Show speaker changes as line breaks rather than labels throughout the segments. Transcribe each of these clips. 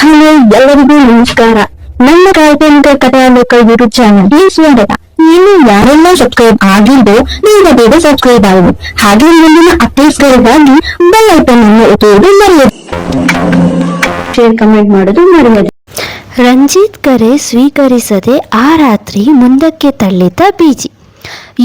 Hello, ಎಲ್ಲರಿಗೂ ನಮಸ್ಕಾರ. ನನ್ನ ಕಾಲ್ಪನಿಕ ಕಥಾಲೋಕ ಯೂಟ್ಯೂಬ್ ಚಾನಲ್ಗೆ ಸ್ವಾಗತ. ಇನ್ನು ಯಾರೆಲ್ಲ ಸಬ್ಸ್ಕ್ರೈಬ್ ಆಗಿದ್ದು ಬೇಗ ಸಬ್ಸ್ಕ್ರೈಬ್ ಆಗಿ, ಹಾಗೆ ಮುಂದಿನ ಅಪ್ಡೇಟ್ಸ್ಗಳಿಗಾಗಿ ಬೆಲ್ ಐಕಾನ್ ಅನ್ನು ಒತ್ತುವುದು ಮರೆಯದು. ಶೇರ್ ಕಮೆಂಟ್ ಮಾಡೋದು ಮರೆಯದು.
ರಂಜಿತ್ ಕರೆ ಸ್ವೀಕರಿಸದೆ ಆ ರಾತ್ರಿ ಮುಂದಕ್ಕೆ ತಳ್ಳಿದ ಬೀಜಿ.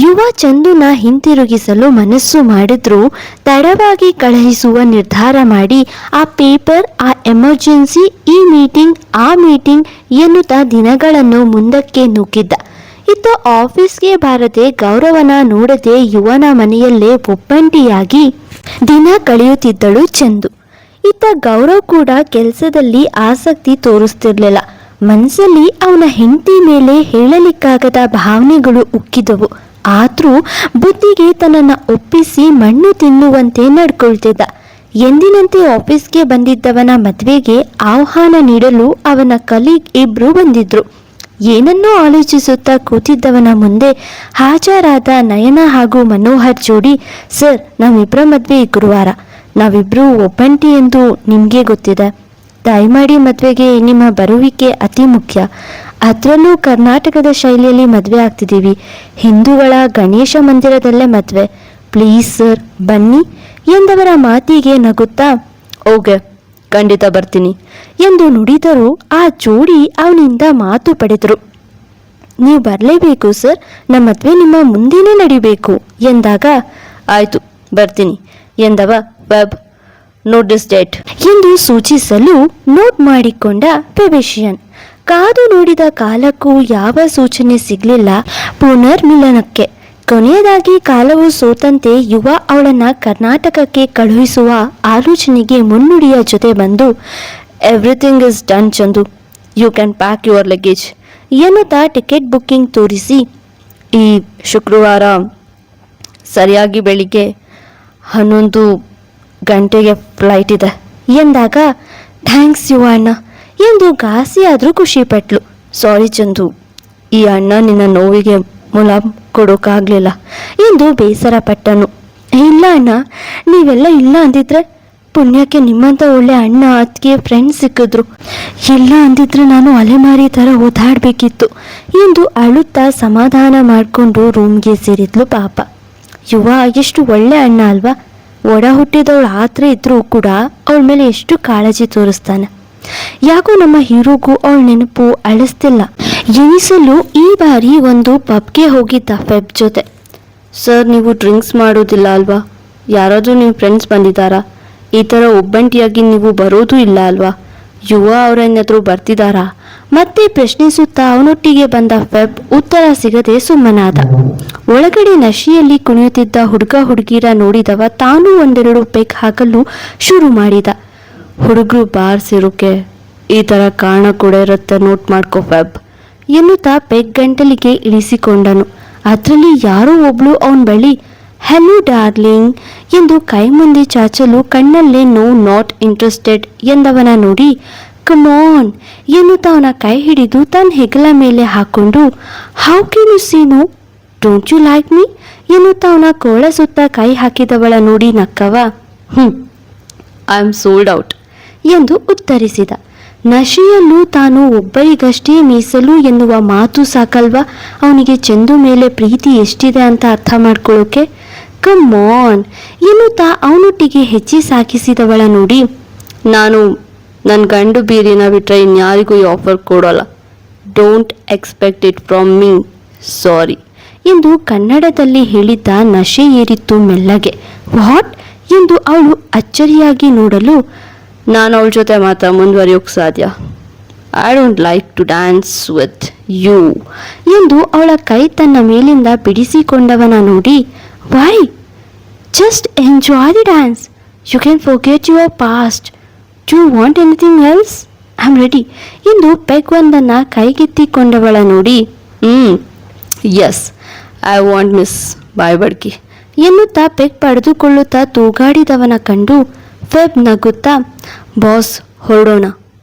ಯುವ ಚಂದುನ ಹಿಂತಿರುಗಿಸಲು ಮನಸ್ಸು ಮಾಡಿದ್ರೂ ತಡವಾಗಿ ಕಳುಹಿಸುವ ನಿರ್ಧಾರ ಮಾಡಿ ಆ ಪೇಪರ್, ಆ ಎಮರ್ಜೆನ್ಸಿ, ಈ ಮೀಟಿಂಗ್, ಆ ಮೀಟಿಂಗ್ ಎನ್ನುತ್ತಾ ದಿನಗಳನ್ನು ಮುಂದಕ್ಕೆ ನುಗ್ಗಿದ್ದ. ಇತ್ತ ಆಫೀಸ್ಗೆ ಬಾರದೆ ಗೌರವನ ನೋಡದೆ ಯುವನ ಮನೆಯಲ್ಲೇ ಒಬ್ಬಂಟಿಯಾಗಿ ದಿನ ಕಳೆಯುತ್ತಿದ್ದಳು ಚಂದು. ಇತ್ತ ಗೌರವ್ ಕೂಡ ಕೆಲಸದಲ್ಲಿ ಆಸಕ್ತಿ ತೋರಿಸ್ತಿರ್ಲಿಲ್ಲ. ಮನಸ್ಸಲ್ಲಿ ಅವನ ಹೆಂಡತಿ ಮೇಲೆ ಹೇಳಲಿಕ್ಕಾಗದ ಭಾವನೆಗಳು ಉಕ್ಕಿದವು. ಆದರೂ ಬುದ್ಧಿಗೆ ತನ್ನನ್ನು ಒಪ್ಪಿಸಿ ಮಣ್ಣು ತಿನ್ನುವಂತೆ ನಡ್ಕೊಳ್ತಿದ್ದ. ಎಂದಿನಂತೆ ಆಫೀಸ್ಗೆ ಬಂದಿದ್ದವನ ಮದುವೆಗೆ ಆಹ್ವಾನ ನೀಡಲು ಅವನ ಕಲೀಗ್ ಇಬ್ರು ಬಂದಿದ್ರು. ಏನನ್ನೋ ಆಲೋಚಿಸುತ್ತಾ ಕೂತಿದ್ದವನ ಮುಂದೆ ಹಾಜರಾದ ನಯನ ಹಾಗೂ ಮನೋಹರ್ ಜೋಡಿ, ಸರ್, ನಮ್ಮಿಬ್ಬರ ಮದುವೆ ಗುರುವಾರ. ನಾವಿಬ್ರು ಒಬ್ಬಂಟಿ ಎಂದು ನಿಮಗೆ ಗೊತ್ತಿದೆ. ದಯಮಾಡಿ ಮದುವೆಗೆ ನಿಮ್ಮ ಬರುವಿಕೆ ಅತಿ ಮುಖ್ಯ. ಅದರಲ್ಲೂ ಕರ್ನಾಟಕದ ಶೈಲಿಯಲ್ಲಿ ಮದುವೆ ಆಗ್ತಿದ್ದೀವಿ. ಹಿಂದೂಗಳ ಗಣೇಶ ಮಂದಿರದಲ್ಲೇ ಮದುವೆ. ಪ್ಲೀಸ್ ಸರ್, ಬನ್ನಿ ಎಂದವರ ಮಾತಿಗೆ ನಗುತ್ತಾ, ಓಕೆ, ಖಂಡಿತ ಬರ್ತೀನಿ ಎಂದು ನುಡಿದರೂ ಆ ಜೋಡಿ ಅವನಿಂದ ಮಾತು ಪಡೆದರು. ನೀವು ಬರಲೇಬೇಕು ಸರ್, ನಮ್ಮ ಮದುವೆ ನಿಮ್ಮ ಮುಂದೆನೇ ನಡಿಬೇಕು ಎಂದಾಗ, ಆಯಿತು ಬರ್ತೀನಿ ಎಂದವ ವೆಬ್ ನೋಟಿಸ್ ಡೇಟ್ ಎಂದು ಸೂಚಿಸಲು ನೋಟ್ ಮಾಡಿಕೊಂಡ ಫೆಬಿಷಿಯನ್. ಕಾದು ನೋಡಿದ ಕಾಲಕ್ಕೂ ಯಾವ ಸೂಚನೆ ಸಿಗಲಿಲ್ಲ ಪುನರ್ಮಿಲನಕ್ಕೆ. ಕೊನೆಯದಾಗಿ ಕಾಲವು ಸೋತಂತೆ ಯುವ ಅವಳನ್ನು ಕರ್ನಾಟಕಕ್ಕೆ ಕಳುಹಿಸುವ ಆಲೋಚನೆಗೆ ಮುನ್ನುಡಿಯ ಜೊತೆ ಬಂದು, everything is done Chandu, you can pack your luggage ಎನ್ನುತ್ತಾ ಟಿಕೆಟ್ ಬುಕ್ಕಿಂಗ್ ತೋರಿಸಿ, ಈ ಶುಕ್ರವಾರ ಸರಿಯಾಗಿ ಬೆಳಿಗ್ಗೆ 11 ಗಂಟೆಗೆ ಫ್ಲೈಟ್ ಇದೆ ಎಂದಾಗ, ಥ್ಯಾಂಕ್ಸ್ ಯುವ ಅಣ್ಣ ಎಂದು ಘಾಸಿಯಾದರೂ ಖುಷಿಪಟ್ಲು. ಸಾರಿ ಚಂದು, ಈ ಅಣ್ಣ ನಿನ್ನ ನೋವಿಗೆ ಮುಲಾಮ್ ಕೊಡೋಕ್ಕಾಗಲಿಲ್ಲ ಎಂದು ಬೇಸರಪಟ್ಟನು. ಇಲ್ಲ ಅಣ್ಣ, ನೀವೆಲ್ಲ ಇಲ್ಲ ಅಂದಿದ್ರೆ ಪುಣ್ಯಕ್ಕೆ ನಿಮ್ಮಂಥ ಒಳ್ಳೆ ಅಣ್ಣ, ಅತ್ತಿಗೆ, ಫ್ರೆಂಡ್ಸ್ ಸಿಕ್ಕಿದ್ರು. ಇಲ್ಲ ಅಂದಿದ್ರೆ ನಾನು ಅಲೆಮಾರಿ ಥರ ಓದಾಡಬೇಕಿತ್ತು ಎಂದು ಅಳುತ್ತಾ ಸಮಾಧಾನ ಮಾಡಿಕೊಂಡು ರೂಮ್ಗೆ ಸೇರಿದ್ಲು ಪಾಪ. ಯುವ ಎಷ್ಟು ಒಳ್ಳೆ ಅಣ್ಣ ಅಲ್ವಾ. ಒಡ ಹುಟ್ಟಿದವಳು ಆತ್ರ ಇದ್ರೂ ಕೂಡ ಅವಳ ಮೇಲೆ ಎಷ್ಟು ಕಾಳಜಿ ತೋರಿಸ್ತಾನೆ. ಯಾಕೋ ನಮ್ಮ ಹೀರೋಗೂ ಅವಳ ನೆನಪು ಅಳಿಸ್ತಿಲ್ಲ ಎನಿಸಲು ಈ ಬಾರಿ ಒಂದು ಪಬ್ಗೆ ಹೋಗಿದ್ದ ಫೆಬ್ ಜೊತೆ. ಸರ್, ನೀವು ಡ್ರಿಂಕ್ಸ್ ಮಾಡೋದಿಲ್ಲ ಅಲ್ವಾ? ಯಾರಾದರೂ ನಿಮ್ಮ ಫ್ರೆಂಡ್ಸ್ ಬಂದಿದ್ದಾರಾ? ಈ ಥರ ಒಬ್ಬಂಟಿಯಾಗಿ ನೀವು ಬರೋದು ಇಲ್ಲ ಅಲ್ವಾ? ಯುವ ಅವರನ್ನೆದ್ರು ಬರ್ತಿದ್ದಾರಾ ಮತ್ತೆ ಪ್ರಶ್ನಿಸುತ್ತಾ ಅವನೊಟ್ಟಿಗೆ ಬಂದ ಫೆಬ್ ಉತ್ತರ ಸಿಗದೆ ಸುಮ್ಮನಾದ. ಒಳಗಡೆ ನಶೆಯಲ್ಲಿ ಕುಣಿಯುತ್ತಿದ್ದ ಹುಡುಗ ಹುಡುಗಿರ ನೋಡಿದವ ತಾನೂ ಒಂದೆರಡು ಪೆಗ್ ಹಾಕಲು ಶುರು ಮಾಡಿದ. ಹುಡುಗರು ಬಾರ್ ಸೇರೋಕೆ ಈ ಥರ ಕಾರಣ ಕೂಡ ಇರುತ್ತೆ, ನೋಟ್ ಮಾಡ್ಕೋ ಫೆಬ್ ಎನ್ನುತ್ತಾ ಪೆಗ್ ಗಂಟಲಿಗೆ ಇಳಿಸಿಕೊಂಡನು. ಅದರಲ್ಲಿ ಯಾರೋ ಒಬ್ಳು ಅವನ ಬಳಿ ಹೆಲೋ ಡಾರ್ಲಿಂಗ್ ಎಂದು ಕೈ ಮುಂದೆ ಚಾಚಲು ಕಣ್ಣಲ್ಲೇ ನೋ, ನಾಟ್ ಇಂಟ್ರೆಸ್ಟೆಡ್ ಎಂದವನ ನೋಡಿ, ಕಮಾನ್ ಎನ್ನುತ್ತಾ ಅವನ ಕೈ ಹಿಡಿದು ತನ್ನ ಹೆಗಲ ಮೇಲೆ ಹಾಕೊಂಡು, how can you see no, don't you like me ಎನ್ನುತ್ತಾ ಅವನ ಕೋಳ ಸುತ್ತ ಕೈ ಹಾಕಿದವಳ ನೋಡಿ ನಕ್ಕವ, ಐ ಆಮ್ ಸೋಲ್ಡ್ ಔಟ್ ಎಂದು ಉತ್ತರಿಸಿದ. ನಶೆಯಲ್ಲೂ ತಾನು ಒಬ್ಬರಿಗಷ್ಟೇ ಮೀಸಲು ಎನ್ನುವ ಮಾತು ಸಾಕಲ್ವಾ ಅವನಿಗೆ ಚಂದು ಮೇಲೆ ಪ್ರೀತಿ ಎಷ್ಟಿದೆ ಅಂತ ಅರ್ಥ ಮಾಡ್ಕೊಳ್ಳೋಕೆ. ಕಮ್ ಆನ್ ಎನ್ನುತ್ತಾ ಅವನೊಟ್ಟಿಗೆ ಹೆಚ್ಚಿ ಸಾಕಿಸಿದವಳ ನೋಡಿ, ನಾನು ನನ್ನ ಗಂಡು ಬೀರಿನ ಬಿಟ್ಟರೆ ಇನ್ಯಾರಿಗೂ ಈ ಆಫರ್ ಕೊಡೋಲ್ಲ. Don't expect it from me, sorry ಎಂದು ಕನ್ನಡದಲ್ಲಿ ಹೇಳಿದ್ದ ನಶೆ ಏರಿತ್ತು ಮೆಲ್ಲಗೆ. ವಾಟ್ ಎಂದು ಅವಳು ಅಚ್ಚರಿಯಾಗಿ ನೋಡಲು, ನಾನು ಅವಳ ಜೊತೆ ಮಾತ್ರ ಮುಂದುವರಿಯೋಕ್ಕೆ ಸಾಧ್ಯ. I don't like to dance with you ಎಂದು ಅವಳ ಕೈ ತನ್ನ ಮೇಲಿಂದ ಬಿಡಿಸಿಕೊಂಡವನ ನೋಡಿ, why, just enjoy the dance, you can forget your past, do you want anything else, I am ready ಎಂದು ಪೆಗ್ ಒಂದನ್ನು ಕೈಗೆತ್ತಿಕೊಂಡವಳ ನೋಡಿ, ಎಸ್ ಐ ವಾಂಟ್ ಮಿಸ್ ಬಾಯ್ಬಡ್ಕಿ ಎನ್ನುತ್ತಾ ಪೆಗ್ ಪಡೆದುಕೊಳ್ಳುತ್ತಾ ತೂಗಾಡಿದವನ ಕಂಡು ಫೆಬ್ ನಗುತ್ತಾ, ಬಾಸ್ ಹೊರಡೋಣ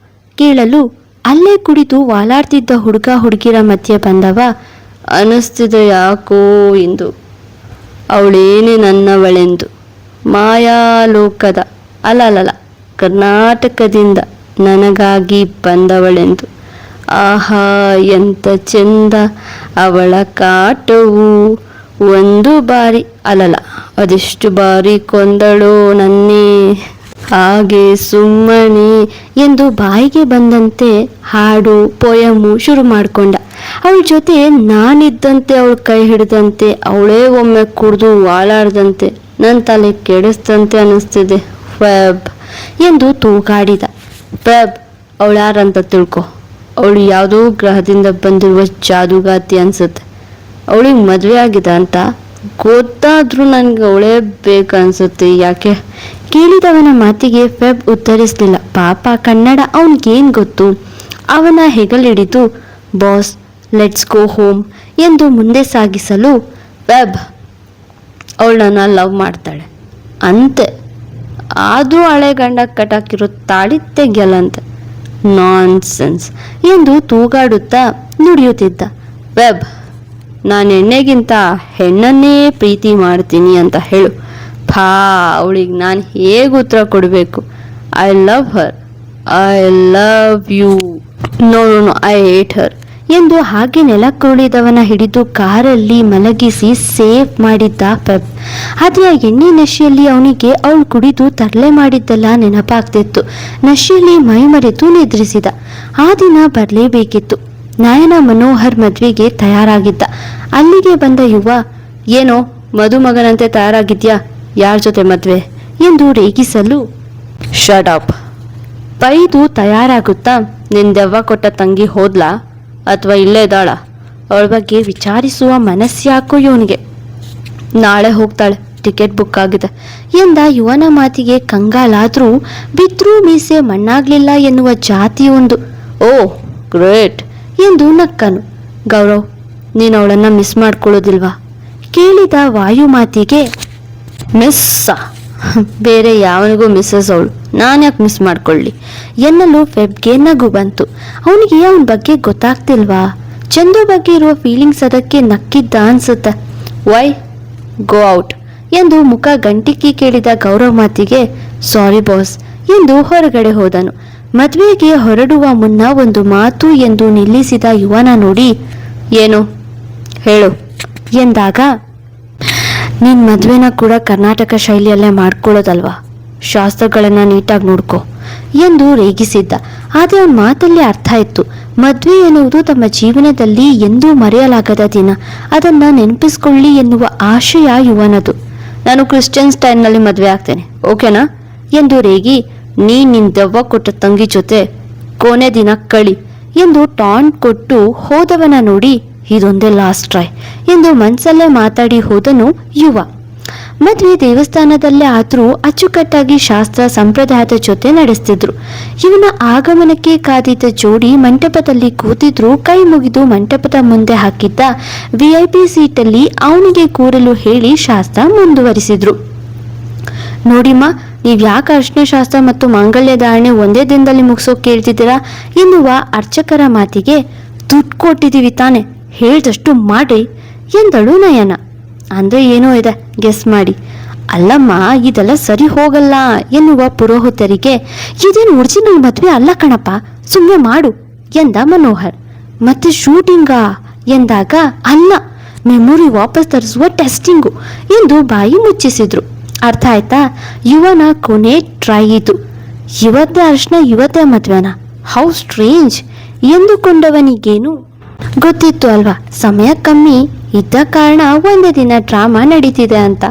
ಕೇಳಲು ಅಲ್ಲೇ ಕುಡಿದು ವಾಲಾಡ್ತಿದ್ದ ಹುಡುಗ ಹುಡುಗಿರ ಮಧ್ಯೆ ಬಂದವ, ಅನ್ನಿಸ್ತಿದೆ ಯಾಕೋ ಇಂದು ಅವಳೇನೇ ನನ್ನವಳೆಂದು. ಮಾಯಾಲೋಕದ ಅಲ್ಲ ಕರ್ನಾಟಕದಿಂದ ನನಗಾಗಿ ಬಂದವಳೆಂದು. ಆಹಾ ಎಂತ ಚೆಂದ ಅವಳ ಕಾಟವು, ಒಂದು ಬಾರಿ ಅಲ್ಲಲ್ಲ ಅದೆಷ್ಟು ಬಾರಿ ಕೊಂದಳೋ ನನ್ನೇ ಹಾಗೆ ಸುಮ್ಮನೆ ಎಂದು ಬಾಯಿಗೆ ಬಂದಂತೆ ಹಾಡು ಪೊಯಮು ಶುರು ಮಾಡಿಕೊಂಡ. ಅವಳ ಜೊತೆ ನಾನಿದ್ದಂತೆ ಅವಳ ಕೈ ಹಿಡಿದಂತೆ ಅವಳೇ ಒಮ್ಮೆ ಕುಡಿದು ವಾಲಾಡ್ದಂತೆ ನನ್ನ ತಲೆ ಕೆಡಿಸ್ದಂತೆ ಅನ್ನಿಸ್ತಿದೆ. ಫೆಬ್ ಎಂದು ತೂಗಾಡಿದ. ಫೆಬ್ ಅವಳು ಯಾರಂತ ತಿಳ್ಕೊ. ಅವಳು ಯಾವುದೋ ಗ್ರಹದಿಂದ ಬಂದಿರುವ ಜಾದೂಗಾತಿ ಅನ್ಸುತ್ತೆ. ಅವಳಿಗೆ ಮದುವೆ ಆಗಿದೆ ಅಂತ ಗೊತ್ತಾದ್ರೂ ನನಗೆ ಅವಳೇ ಬೇಕನ್ಸುತ್ತೆ. ಯಾಕೆ? ಕೇಳಿದವನ ಮಾತಿಗೆ ಫೆಬ್ ಉತ್ತರಿಸಲಿಲ್ಲ. ಪಾಪ ಕನ್ನಡ ಅವನಿಗೇನು ಗೊತ್ತು. ಅವನ ಹೆಗಲಿಡಿದು ಬಾಸ್ ಲೆಟ್ಸ್ ಗೋ ಹೋಮ್ ಎಂದು ಮುಂದೆ ಸಾಗಿಸಲು, ಫೆಬ್ ಅವಳು ನನ್ನ ಲವ್ ಮಾಡ್ತಾಳೆ ಅಂತೆ, ಆದರೂ ಹಳೆ ಗಂಡ ಕಟಾಕಿರೋ ತಾಳಿ ತೆಗೆಯಲ್ಲಂತೆ. ನಾನ್ ಸೆನ್ಸ್ ಎಂದು ತೂಗಾಡುತ್ತಾ ನುಡಿಯುತ್ತಿದ್ದ. ವೆಬ್, ನಾನು ಎಣ್ಣೆಗಿಂತ ಹೆಣ್ಣನ್ನೇ ಪ್ರೀತಿ ಮಾಡ್ತೀನಿ ಅಂತ ಹೇಳು. ಭಾ ಅವಳಿಗೆ ನಾನು ಹೇಗೆ ಉತ್ತರ ಕೊಡಬೇಕು? I love her, I love you, no no no I hate her ಎಂದು ಹಾಗೆ ನೆಲಕ್ಕುರುಳಿದವನ ಹಿಡಿದು ಕಾರಲ್ಲಿ ಮಲಗಿಸಿ ಸೇಫ್ ಮಾಡಿದ್ದ ಫೆಬ್. ಆದರೆ ಆ ಎಣ್ಣೆ ನಶೆಯಲ್ಲಿ ಅವನಿಗೆ ಅವಳು ಕುಡಿದು ತರಲೆ ಮಾಡಿದ್ದೆಲ್ಲ ನೆನಪಾಗ್ತಿತ್ತು. ನಶೆಯಲ್ಲಿ ಮೈ ಮರೆತು ನಿದ್ರಿಸಿದ. ಆ ದಿನ ಬರಲೇಬೇಕಿತ್ತು. ನಯನ ಮನೋಹರ್ ಮದುವೆಗೆ ತಯಾರಾಗಿದ್ದ. ಅಲ್ಲಿಗೆ ಬಂದ ಯುವ, ಏನೋ ಮದುಮಗನಂತೆ ತಯಾರಾಗಿದ್ಯಾ, ಯಾರ ಜೊತೆ ಮದುವೆ ಎಂದು ರೇಗಿಸಲು, ಶಟ್ ಅಪ್ ಬೈದು ತಯಾರಾಗುತ್ತಾ, ನಿಂದೆವ್ವ ಕೊಟ್ಟ ತಂಗಿ ಹೋದ್ಲಾ ಅಥವಾ ಇಲ್ಲೇ ಇದ್ದಾಳ? ಅವಳ ಬಗ್ಗೆ ವಿಚಾರಿಸುವ ಮನಸ್ಸ್ಯಾಕೋ ಇವನಿಗೆ. ನಾಳೆ ಹೋಗ್ತಾಳೆ, ಟಿಕೆಟ್ ಬುಕ್ ಆಗಿದೆ ಎಂದ ಯುವನ ಮಾತಿಗೆ ಕಂಗಾಲಾದ್ರೂ ಬಿದ್ರೂ ಮೀಸೆ ಮಣ್ಣಾಗ್ಲಿಲ್ಲ ಎನ್ನುವ ಜಾತಿಯೊಂದು. ಓ ಗ್ರೇಟ್ ಎಂದು ನಕ್ಕನು. ಗೌರವ್, ನೀನು ಅವಳನ್ನ ಮಿಸ್ ಮಾಡ್ಕೊಳ್ಳೋದಿಲ್ವಾ? ಕೇಳಿದ ವಾಯು ಮಾತಿಗೆ, ಮಿಸ್ಸ? ಬೇರೆ ಯಾವನಿಗೂ ಮಿಸ್ಸಸ್ ಅವಳು, ನಾನ್ಯಾಕೆ ಮಿಸ್ ಮಾಡ್ಕೊಳ್ಳಿ ಎನ್ನಲು ಫೆಬ್ಗೆ ನಗು ಬಂತು. ಅವನಿಗೆ ಅವನ ಬಗ್ಗೆ ಗೊತ್ತಾಗ್ತಿಲ್ವಾ? ಚಂದು ಬಗ್ಗೆ ಇರುವ ಫೀಲಿಂಗ್ಸ್ ಅದಕ್ಕೆ ನಕ್ಕಿದ್ದ ಅನ್ಸುತ್ತೆ. ವೈ ಗೋ ಔಟ್ ಎಂದು ಮುಖ ಗಂಟಿಕ್ಕಿ ಕೇಳಿದ ಗೌರವ್ ಮಾತಿಗೆ, ಸಾರಿ ಬಾಸ್ ಎಂದು ಹೊರಗಡೆ ಹೋದನು. ಮದುವೆಗೆ ಹೊರಡುವ ಮುನ್ನ ಒಂದು ಮಾತು ಎಂದು ನಿಲ್ಲಿಸಿದ ಯುವನ ನೋಡಿ, ಏನು ಹೇಳು ಎಂದಾಗ, ನಿನ್ ಮದುವೆನ ಕೂಡ ಕರ್ನಾಟಕ ಶೈಲಿಯಲ್ಲೇ ಮಾಡ್ಕೊಳ್ಳೋದಲ್ವಾ, ಶಾಸ್ತ್ರಗಳನ್ನ ನೀಟಾಗಿ ನೋಡ್ಕೊ ಎಂದು ರೇಗಿಸಿದ್ದ. ಆದರೆ ಅವನ ಮಾತಲ್ಲಿ ಅರ್ಥ ಇತ್ತು. ಮದುವೆ ಎನ್ನುವುದು ತಮ್ಮ ಜೀವನದಲ್ಲಿ ಎಂದೂ ಮರೆಯಲಾಗದ ದಿನ, ಅದನ್ನ ನೆನಪಿಸ್ಕೊಳ್ಳಿ ಎನ್ನುವ ಆಶಯ ಯುವನದು. ನಾನು ಕ್ರಿಶ್ಚಿಯನ್ ಸ್ಟೈಲ್ನಲ್ಲಿ ಮದುವೆ ಆಗ್ತೇನೆ, ಓಕೆನಾ ಎಂದು ರೇಗಿ, ನಿನ್ ದೆವ್ವ ಕೊಟ್ಟ ತಂಗಿ ಜೊತೆ ಕೊನೆ ದಿನ ಕಳಿ ಎಂದು ಟಾಂಟ್ ಕೊಟ್ಟು ಹೋದವನ ನೋಡಿ, ಇದೊಂದೇ ಲಾಸ್ಟ್ ಟ್ರೈ ಎಂದು ಮನಸ್ಸಲ್ಲೇ ಮಾತಾಡಿ ಹೋದನು ಯುವ. ಮದುವೆ ದೇವಸ್ಥಾನದಲ್ಲೇ ಆದರೂ ಅಚ್ಚುಕಟ್ಟಾಗಿ ಶಾಸ್ತ್ರ ಸಂಪ್ರದಾಯದ ಜೊತೆ ನಡೆಸ್ತಿದ್ರು. ಇವನ ಆಗಮನಕ್ಕೆ ಕಾದಿದ್ದ ಜೋಡಿ ಮಂಟಪದಲ್ಲಿ ಕೂತಿದ್ರು. ಕೈ ಮುಗಿದು ಮಂಟಪದ ಮುಂದೆ ಹಾಕಿದ್ದ VIP ಸೀಟಲ್ಲಿ ಅವನಿಗೆ ಕೂರಲು ಹೇಳಿ ಶಾಸ್ತ್ರ ಮುಂದುವರಿಸಿದ್ರು. ನೋಡಿಮ್ಮ, ನೀವು ಯಾಕೆ ಅರ್ಶಿನ ಶಾಸ್ತ್ರ ಮತ್ತು ಮಾಂಗಲ್ಯ ಧಾರಣೆ ಒಂದೇ ದಿನದಲ್ಲಿ ಮುಗಿಸೋಕೆ ಕೇಳ್ತಿದ್ದೀರಾ ಎನ್ನುವ ಅರ್ಚಕರ ಮಾತಿಗೆ, ದುಡ್ಡು ಕೊಟ್ಟಿದ್ದೀವಿ ತಾನೆ, ಹೇಳ್ದಷ್ಟು ಮಾಡಿ ಎಂದಳು ನಯನ. ಅಂದ್ರೆ ಏನೋ ಇದೆ, ಗೆಸ್ ಮಾಡಿ. ಅಲ್ಲಮ್ಮ, ಇದೆಲ್ಲ ಸರಿ ಹೋಗಲ್ಲ ಎನ್ನುವ ಪುರೋಹಿತರಿಗೆ, ಇದೇನು ಒರಿಜಿನಲ್ ಮದುವೆ ಅಲ್ಲ ಕಣಪ್ಪ, ಸುಮ್ಮನೆ ಮಾಡು ಎಂದ ಮನೋಹರ್. ಮತ್ತೆ ಶೂಟಿಂಗಾ ಎಂದಾಗ, ಅಲ್ಲ, ಮೆಮೊರಿ ವಾಪಸ್ ತರಿಸುವ ಟೆಸ್ಟಿಂಗು ಎಂದು ಬಾಯಿ ಮುಚ್ಚಿಸಿದ್ರು. ಅರ್ಥ ಆಯ್ತಾ? ಯುವನ ಕೊನೆ ಟ್ರೈ ಇದು. ಇವತ್ತೇ ಅರ್ಶನ, ಇವತ್ತೇ ಮದ್ವೆನಾ? ಹೌ ಸ್ಟ್ರೇಂಜ್ ಎಂದುಕೊಂಡವನಿಗೇನು ಗೊತ್ತಿತ್ತು ಅಲ್ವಾ, ಸಮಯ ಕಮ್ಮಿ ಇದ್ದ ಕಾರಣ ಒಂದೇ ದಿನ ಡ್ರಾಮಾ ನಡೀತಿದೆ ಅಂತ.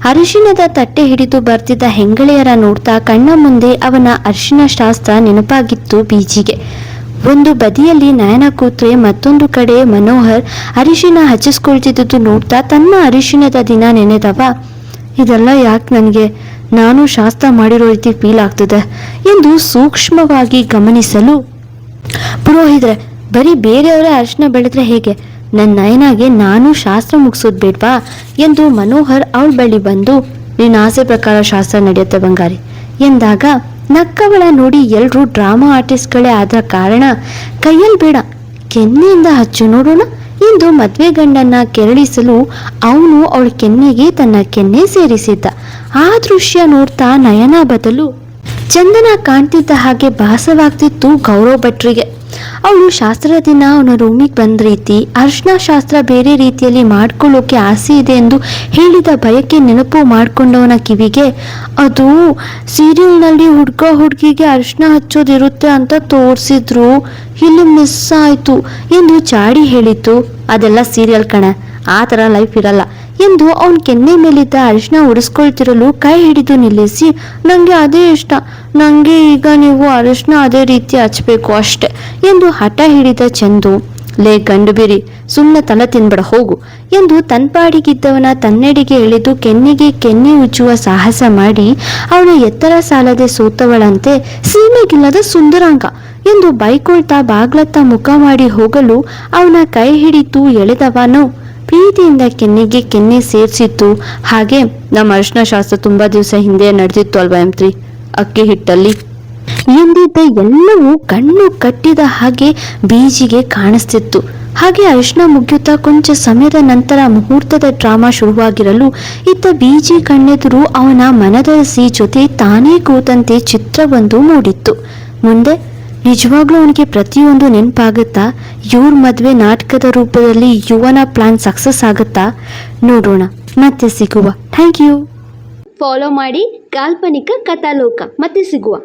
ಅರಿಶಿಣದ ತಟ್ಟೆ ಹಿಡಿದು ಬರ್ತಿದ್ದ ಹೆಂಗಳೆಯರ ನೋಡ್ತಾ ಕಣ್ಣ ಮುಂದೆ ಅವನ ಅರಿಶಿಣ ಶಾಸ್ತ್ರ ನೆನಪಾಗಿತ್ತು ಬೀಜಿಗೆ. ಒಂದು ಬದಿಯಲ್ಲಿ ನಯನ ಕೂತ್ರೆ ಮತ್ತೊಂದು ಕಡೆ ಮನೋಹರ್ ಅರಿಶಿಣ ಹಚ್ಚಿಸ್ಕೊಳ್ತಿದ್ದು ನೋಡ್ತಾ ತನ್ನ ಅರಿಶಿಣದ ದಿನ ನೆನೆದವ, ಇದೆಲ್ಲ ಯಾಕೆ ನನಗೆ, ನಾನು ಶಾಸ್ತ್ರ ಮಾಡಿರೋ ರೀತಿ ಫೀಲ್ ಆಗ್ತದೆ ಎಂದು ಸೂಕ್ಷ್ಮವಾಗಿ ಗಮನಿಸಲು, ಪುರೋಹಿತ್ರೆ, ಬರೀ ಬೇರೆಯವರೇ ಅರಿಶಿನ ಬೆಳೆದ್ರೆ ಹೇಗೆ, ನನ್ನ ನಯನಾಗೆ ನಾನು ಶಾಸ್ತ್ರ ಮುಗಿಸೋದು ಬೇಡ್ವಾ ಎಂದು ಮನೋಹರ್ ಅವಳ ಬಳಿ ಬಂದು, ನಿನ್ನ ಆಸೆ ಪ್ರಕಾರ ಶಾಸ್ತ್ರ ನಡೆಯುತ್ತೆ ಬಂಗಾರಿ ಎಂದಾಗ ನಕ್ಕವಳ ನೋಡಿ ಎಲ್ಲರೂ ಡ್ರಾಮಾ ಆರ್ಟಿಸ್ಟ್ಗಳೇ ಆದ ಕಾರಣ, ಕೈಯಲ್ಲಿ ಬೇಡ ಕೆನ್ನೆಯಿಂದ ಹಚ್ಚು ನೋಡೋಣ ಎಂದು ಮದ್ವೆ ಗಂಡನ್ನ ಕೆರಳಿಸಲು ಅವನು ಅವಳ ಕೆನ್ನೆಗೆ ತನ್ನ ಕೆನ್ನೆ ಸೇರಿಸಿದ್ದ. ಆ ದೃಶ್ಯ ನೋಡ್ತಾ ನಯನ ಬದಲು, ಚಂದನ ಕಾಣ್ತಿದ್ದ ಹಾಗೆ ಭಾಸವಾಗ್ತಿತ್ತು ಗೌರವ್ ಭಟ್ರಿಗೆ. ಅವಳು ಶಾಸ್ತ್ರದ ದಿನ ಅವನ ರೂಮಿಗೆ ಬಂದ ರೀತಿ, ಅರ್ಶನ ಶಾಸ್ತ್ರ ಬೇರೆ ರೀತಿಯಲ್ಲಿ ಮಾಡ್ಕೊಳ್ಳೋಕೆ ಆಸೆ ಇದೆ ಎಂದು ಹೇಳಿದ ಬಯಕೆ ನೆನಪು ಮಾಡ್ಕೊಂಡವನ ಕಿವಿಗೆ, ಅದು ಸೀರಿಯಲ್ನಲ್ಲಿ ಹುಡುಗಿಗೆ ಅರ್ಶನ ಹಚ್ಚೋದಿರುತ್ತೆ ಅಂತ ತೋರಿಸಿದ್ರು, ಇಲ್ಲಿ ಮಿಸ್ ಆಯಿತು ಎಂದು ಚಾಡಿ ಹೇಳಿತು. ಅದೆಲ್ಲ ಸೀರಿಯಲ್ ಕಣೆ, ಆ ಥರ ಲೈಫ್ ಇರಲ್ಲ ಎಂದು ಅವನ ಕೆನ್ನೆ ಮೇಲಿದ್ದ ಅರಿಶಿನ ಉಡಿಸ್ಕೊಳ್ತಿರಲು ಕೈ ಹಿಡಿದು ನಿಲ್ಲಿಸಿ, ನನಗೆ ಅದೇ ಇಷ್ಟ, ನನಗೆ ಈಗ ನೀವು ಅರಿಶಿನ ಅದೇ ರೀತಿ ಹಚ್ಚಬೇಕು ಅಷ್ಟೆ ಎಂದು ಹಠ ಹಿಡಿದ ಚಂದು, ಲೇ ಗಂಡು ಬಿರಿ, ಸುಮ್ಮನೆ ತಲೆ ತಿನ್ಬೇಡ ಹೋಗು ಎಂದು ತನ್ಪಾಡಿಗಿದ್ದವನ ತನ್ನೆಡೆಗೆ ಎಳೆದು ಕೆನ್ನೆಗೆ ಕೆನ್ನೆ ಉಜ್ಜುವ ಸಾಹಸ ಮಾಡಿ ಅವನ ಎತ್ತರ ಸಾಲದೆ ಸೋತವಳಂತೆ ಸೀಮೆಗಿಲ್ಲದ ಸುಂದರಾಂಗ ಎಂದು ಬೈಕೊಳ್ತಾ ಬಾಗ್ಲತ್ತ ಮುಖ ಮಾಡಿ ಹೋಗಲು ಅವನ ಕೈ ಹಿಡಿತು ಎಳೆದವನು ಪ್ರೀತಿಯಿಂದ ಕೆನ್ನೆಗೆ ಕೆನ್ನೆ ಸೇರಿಸಿತ್ತು. ಹಾಗೆ ನಮ್ಮ ಅರಿಶಿನ ಶಾಸ್ತ್ರ ತುಂಬಾ ದಿವಸ ಹಿಂದೆ ನಡೆದಿತ್ತು ಅಲ್ವಾ M3, ಅಕ್ಕಿ ಹಿಟ್ಟಲ್ಲಿ ಎಂದಿದ್ದ ಎಲ್ಲವೂ ಕಣ್ಣು ಕಟ್ಟಿದ ಹಾಗೆ ಬೀಜಿಗೆ ಕಾಣಿಸ್ತಿತ್ತು. ಹಾಗೆ ಅರಿಶಿನ ಮುಗಿಯುತ್ತಾ ಕೊಂಚ ಸಮಯದ ನಂತರ ಮುಹೂರ್ತದ ಡ್ರಾಮಾ ಶುರುವಾಗಿರಲು ಇತ್ತ ಬೀಜಿ ಕಣ್ಣೆದುರು ಅವನ ಮನದರಸಿ ಜೊತೆ ತಾನೇ ಕೂತಂತೆ ಚಿತ್ರವೊಂದು ಮೂಡಿತ್ತು. ಮುಂದೆ ನಿಜವಾಗ್ಲೂ ಅವನಿಗೆ ಪ್ರತಿಯೊಂದು ನೆನಪಾಗುತ್ತಾ? ಇವ್ರ ಮದುವೆ ನಾಟಕದ ರೂಪದಲ್ಲಿ ಯುವನ ಪ್ಲಾನ್ ಸಕ್ಸಸ್ ಆಗುತ್ತಾ? ನೋಡೋಣ, ಮತ್ತೆ ಸಿಗುವ. Thank you.
ಫಾಲೋ ಮಾಡಿ ಕಾಲ್ಪನಿಕ ಕಥಾಲೋಕ. ಮತ್ತೆ ಸಿಗುವ.